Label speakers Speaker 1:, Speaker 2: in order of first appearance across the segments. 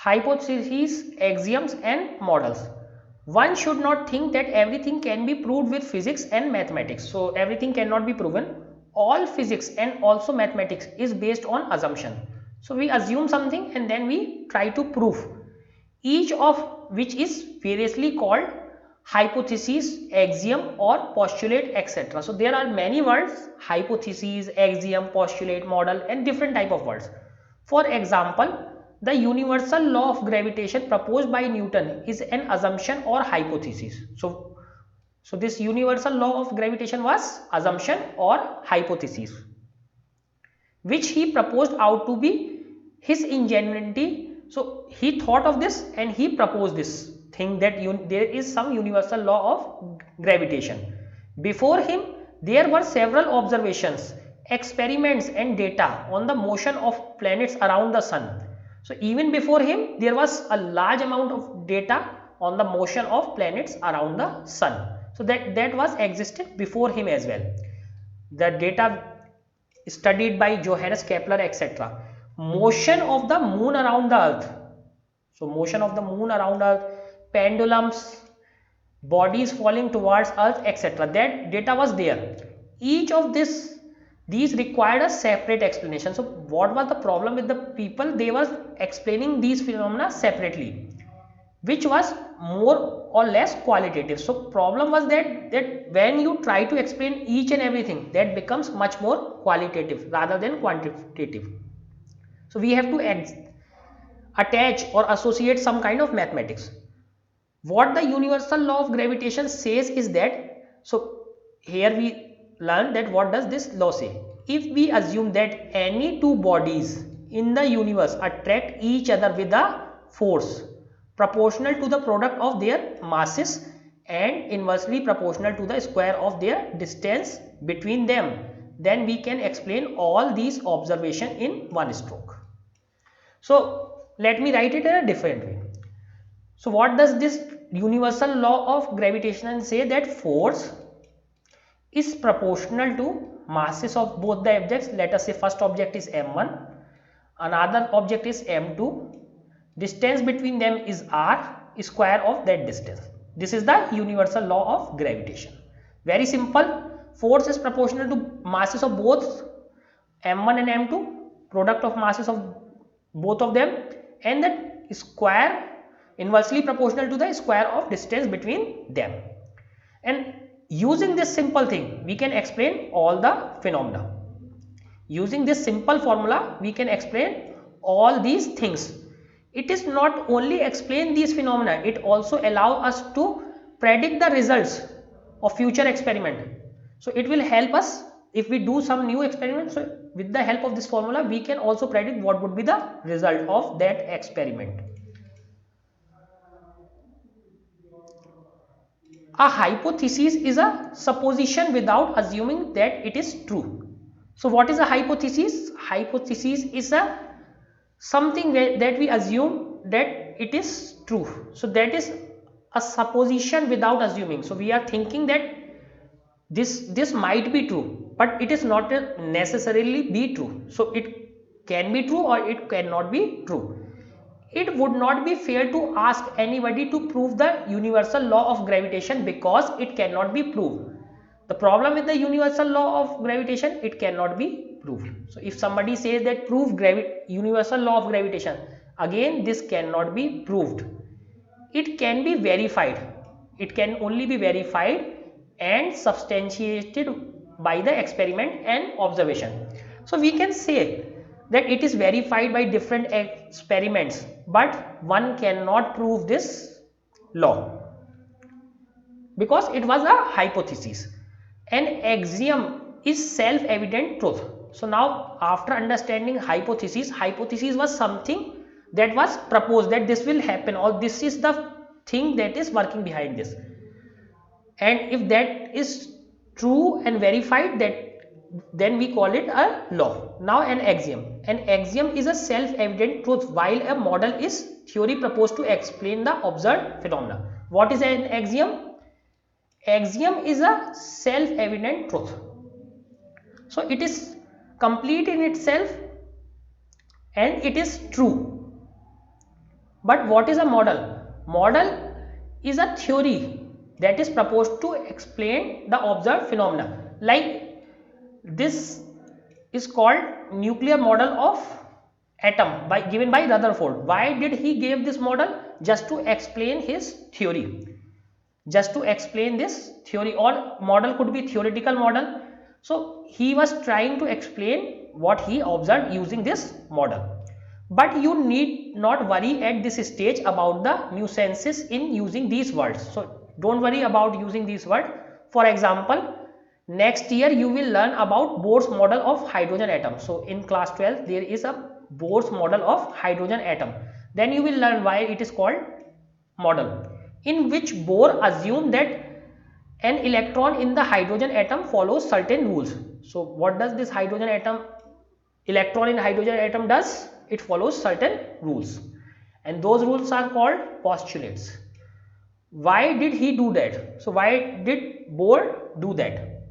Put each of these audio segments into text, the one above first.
Speaker 1: hypotheses, axioms and models. One should not think that everything can be proved with physics and mathematics. So everything cannot be proven. All physics and also mathematics is based on assumption. So we assume something and then we try to prove, each of which is variously called hypothesis, axiom or postulate, etc. So there are many words: hypothesis, axiom, postulate, model and different type of words. For example, the universal law of gravitation proposed by Newton is an assumption or hypothesis. So this universal law of gravitation was assumption or hypothesis, which he proposed out to be his ingenuity. So he thought of this and he proposed this thing that there is some universal law of gravitation. Before him there were several observations, experiments and data on the motion of planets around the sun. So even before him there was a large amount of data on the motion of planets around the sun. So that was existed before him as well. The data studied by Johannes Kepler, etc. Motion of the moon around the earth. So motion of the moon around earth, pendulums, bodies falling towards earth, etc. That data was there. Each of these required a separate explanation. So what was the problem with the people? They were explaining these phenomena separately, which was more or less qualitative. So problem was that when you try to explain each and everything, that becomes much more qualitative rather than quantitative. So we have to attach or associate some kind of mathematics. What the universal law of gravitation says is that, so here we learn that what does this law say. If we assume that any two bodies in the universe attract each other with a force proportional to the product of their masses and inversely proportional to the square of their distance between them, then we can explain all these observations in one stroke. So let me write it in a different way. So what does this universal law of gravitation say? That force is proportional to masses of both the objects. Let us say first object is m1, another object is m2. Distance between them is r, square of that distance. This is the universal law of gravitation. Very simple. Force is proportional to masses of both m1 and m2, product of masses of both of them, and that square inversely proportional to the square of distance between them. And using this simple thing, we can explain all the phenomena. Using this simple formula, we can explain all these things. It is not only explain these phenomena, it also allow us to predict the results of future experiment. So it will help us if we do some new experiment. So with the help of this formula, we can also predict what would be the result of that experiment. A hypothesis is a supposition without assuming that it is true. So what is a hypothesis? Hypothesis is a something that we assume that it is true. So that is a supposition without assuming. So we are thinking that this might be true, but it is not necessarily be true. So it can be true or it cannot be true. It would not be fair to ask anybody to prove the universal law of gravitation because it cannot be proved. The problem with the universal law of gravitation, it cannot be proved. So if somebody says that prove universal law of gravitation, again this cannot be proved. It can be verified. It can only be verified and substantiated by the experiment and observation. So we can say that it is verified by different experiments, but one cannot prove this law because it was a hypothesis. An axiom is self-evident truth. So now after understanding hypothesis, hypothesis was something that was proposed that this will happen or this is the thing that is working behind this, and if that is true and verified, that then we call it a law. Now an axiom is a self-evident truth, while a model is theory proposed to explain the observed phenomena. What is an axiom? Axiom is a self-evident truth. So it is complete in itself and it is true, But what is a model? Model is a theory that is proposed to explain the observed phenomena. Like this is called nuclear model of atom given by Rutherford. Why did he give this model? Just to explain his theory. Just to explain this theory, or model could be theoretical model. So he was trying to explain what he observed using this model. But you need not worry at this stage about the nuisances in using these words. So don't worry about using these words. For example, next year you will learn about Bohr's model of hydrogen atom. So in class 12 there is a Bohr's model of hydrogen atom. Then you will learn why it is called model, in which Bohr assumed that an electron in the hydrogen atom follows certain rules. So what does this hydrogen atom, electron in hydrogen atom does? It follows certain rules, and those rules are called postulates. Why did he do that? So why did Bohr do that?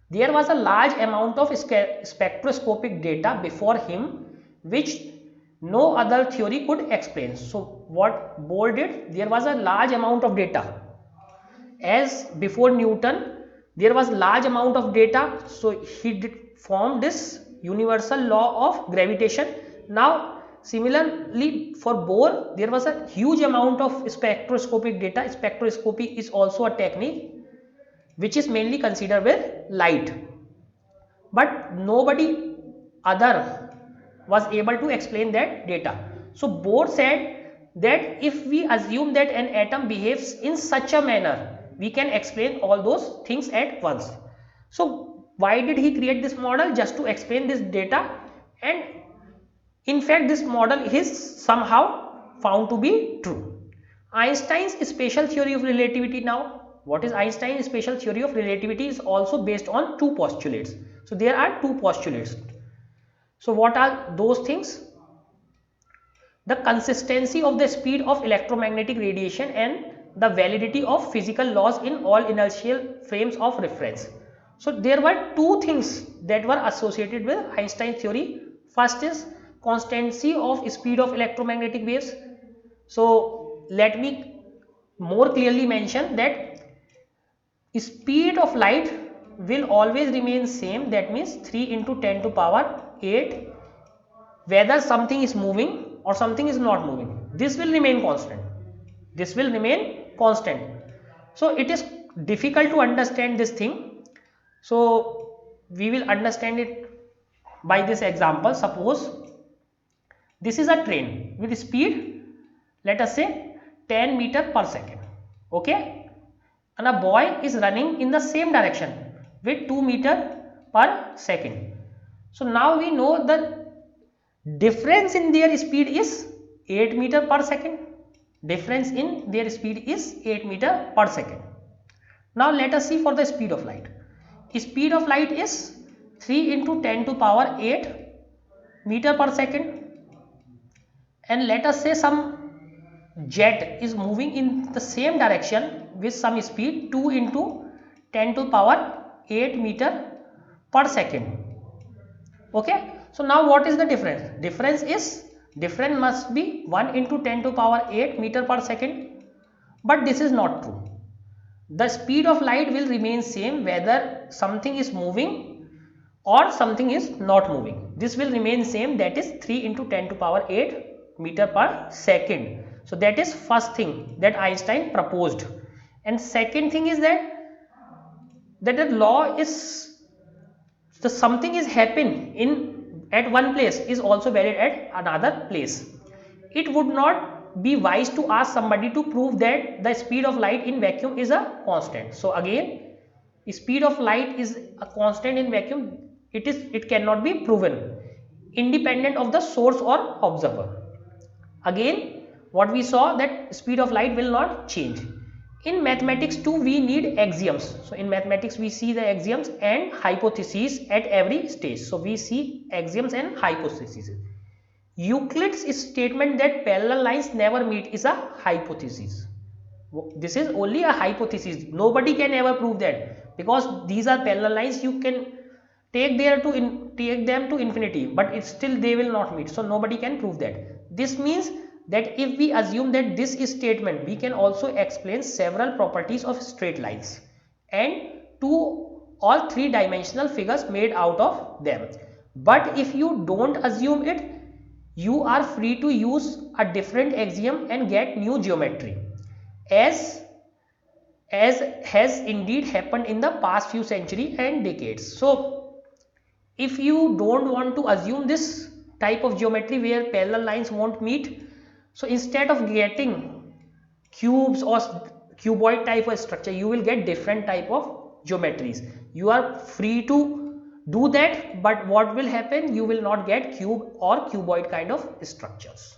Speaker 1: There was a large amount of spectroscopic data before him which no other theory could explain. So what Bohr did? There was a large amount of data. As before Newton, there was large amount of data, so he did form this universal law of gravitation. Now similarly for Bohr, there was a huge amount of spectroscopic data. Spectroscopy is also a technique which is mainly considered with light, but nobody other was able to explain that data. So Bohr said that if we assume that an atom behaves in such a manner, we can explain all those things at once. So why did he create this model? Just to explain this data, and in fact this model is somehow found to be true. Einstein's special theory of relativity, now what is Einstein's special theory of relativity, is also based on two postulates. So there are two postulates. So what are those things? The consistency of the speed of electromagnetic radiation and the validity of physical laws in all inertial frames of reference. So there were two things that were associated with Einstein theory. First is constancy of speed of electromagnetic waves. So let me more clearly mention that speed of light will always remain same, that means 3 into 10 to power 8, whether something is moving or something is not moving. This will remain constant. This will remain constant. So it is difficult to understand this thing. So we will understand it by this example. Suppose this is a train with speed, let us say 10 meter per second. Okay, and a boy is running in the same direction with 2 meter per second. So now we know the difference in their speed is 8 meter per second. Difference in their speed is 8 meter per second. Now let us see for the speed of light. Speed of light is 3 into 10 to power 8 meter per second, and let us say some jet is moving in the same direction with some speed 2 into 10 to power 8 meter per second. Okay, so now what is the difference? Difference must be 1 into 10 to power 8 meter per second, but this is not true. The speed of light will remain same whether something is moving or something is not moving. This will remain same, that is 3 into 10 to power 8 meter per second. So that is first thing that Einstein proposed. And second thing is that the law is, the something is happen in at one place is also valid at another place. It would not be wise to ask somebody to prove that the speed of light in vacuum is a constant. So again, speed of light is a constant in vacuum. It cannot be proven independent of the source or observer. Again, what we saw, that speed of light will not change. In mathematics too, we need axioms. So in mathematics we see the axioms and hypotheses at every stage. So we see axioms and hypotheses. Euclid's statement that parallel lines never meet is a hypothesis. This is only a hypothesis. Nobody can ever prove that, because these are parallel lines. You can take them to infinity, but still they will not meet. So nobody can prove that. This means that if we assume that this is statement, we can also explain several properties of straight lines and two or three dimensional figures made out of them. But if you don't assume it, you are free to use a different axiom and get new geometry, as as has indeed happened in the past few centuries and decades. So if you don't want to assume this type of geometry where parallel lines won't meet, so instead of getting cubes or cuboid type of structure, you will get different type of geometries. You are free to do that, but what will happen, you will not get cube or cuboid kind of structures.